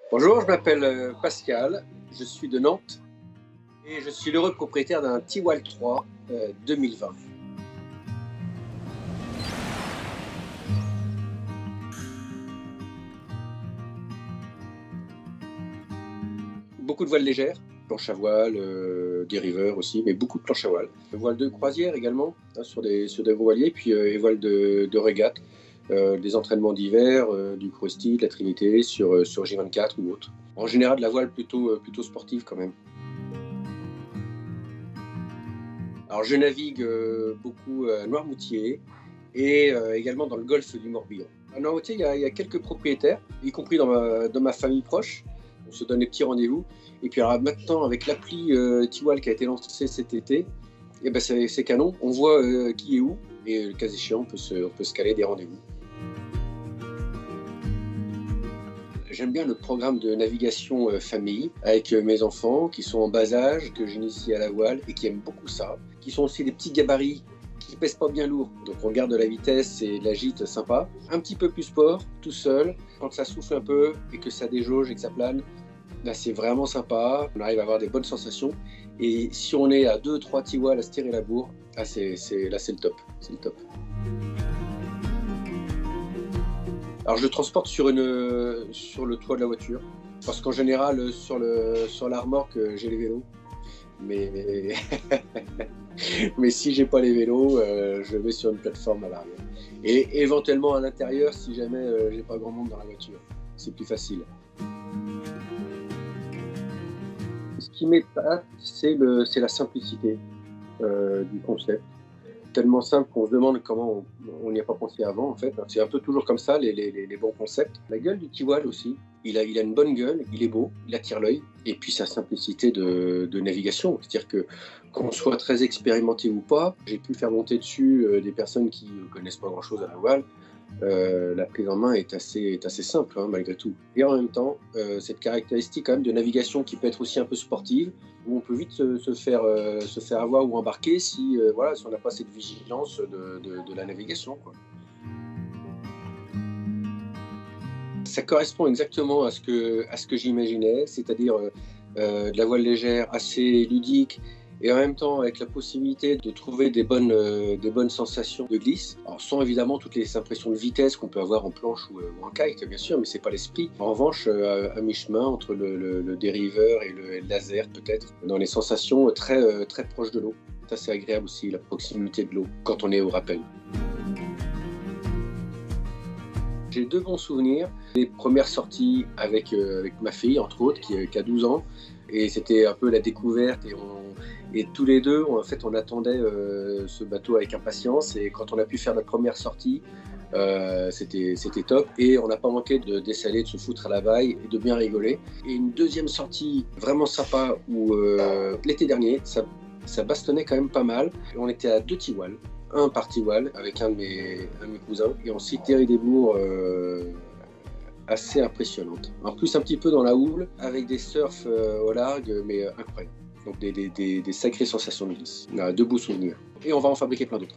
Bonjour, je m'appelle Pascal, je suis de Nantes et je suis l'heureux propriétaire d'un Tiwal 3 2020. Beaucoup de voiles légères, planches à voile, des riveurs aussi, mais beaucoup de planches à voile. Voiles de croisière également, hein, sur des voiliers, puis et voiles de régate, des entraînements d'hiver, du Cruisty, de la Trinité, sur J24 ou autre. En général, de la voile plutôt sportive quand même. Alors je navigue beaucoup à Noirmoutier et également dans le golfe du Morbihan. À Noirmoutier, il y a quelques propriétaires, y compris dans ma famille proche. On se donne des petits rendez-vous. Et puis alors, maintenant, avec l'appli Tiwal qui a été lancée cet été, eh ben, c'est canon. On voit qui est où et le cas échéant, on peut se caler des rendez-vous. J'aime bien le programme de navigation famille avec mes enfants qui sont en bas âge, que j'initie à la voile et qui aiment beaucoup ça, qui sont aussi des petits gabarits qui pèsent pas bien lourd. Donc on garde de la vitesse et de la gîte sympa. Un petit peu plus sport, tout seul. Quand ça souffle un peu et que ça déjauge et que ça plane, là c'est vraiment sympa. On arrive à avoir des bonnes sensations. Et si on est à 2-3 tiwals à se tirer la bourre, là c'est le top. C'est le top. Alors je le transporte sur le toit de la voiture, parce qu'en général sur la remorque j'ai les vélos, mais mais si j'ai pas les vélos, je vais sur une plateforme à l'arrière. Et éventuellement à l'intérieur si jamais j'ai pas grand monde dans la voiture, c'est plus facile. Ce qui m'épate, c'est la simplicité du concept. Tellement simple qu'on se demande comment on n'y a pas pensé avant en fait. C'est un peu toujours comme ça les bons concepts. La gueule du Tiwal aussi, il a une bonne gueule, il est beau, il attire l'œil, et puis sa simplicité de navigation, c'est-à-dire que qu'on soit très expérimenté ou pas, j'ai pu faire monter dessus des personnes qui ne connaissent pas grand-chose à la voile. La prise en main est assez simple hein, malgré tout. Et en même temps, cette caractéristique quand même de navigation qui peut être aussi un peu sportive, où on peut vite se faire avoir ou embarquer si on n'a pas cette vigilance de la navigation, quoi. Ça correspond exactement à ce que j'imaginais, c'est-à-dire de la voile légère assez ludique, et en même temps avec la possibilité de trouver des bonnes sensations de glisse. Alors sans évidemment toutes les impressions de vitesse qu'on peut avoir en planche ou en kite bien sûr, mais c'est pas l'esprit. En revanche, à mi-chemin entre le dériveur et le laser peut-être, dans les sensations très proches de l'eau. Ça c'est agréable aussi, la proximité de l'eau quand on est au rappel. J'ai deux bons souvenirs. Les premières sorties avec ma fille, entre autres, qui a 12 ans. Et c'était un peu la découverte. Et tous les deux, en fait, on attendait ce bateau avec impatience. Et quand on a pu faire notre première sortie, c'était top. Et on n'a pas manqué de dessaler, de se foutre à la baille et de bien rigoler. Et une deuxième sortie vraiment sympa où l'été dernier, ça bastonnait quand même pas mal. On était à 2 tiwals. Un par tiwal avec un de mes cousins et on s'y tirait des bourres assez impressionnantes. En plus un petit peu dans la houle avec des surfs au large mais incroyables. Donc des sacrées sensations de glisse. On a de beaux souvenirs et on va en fabriquer plein d'autres.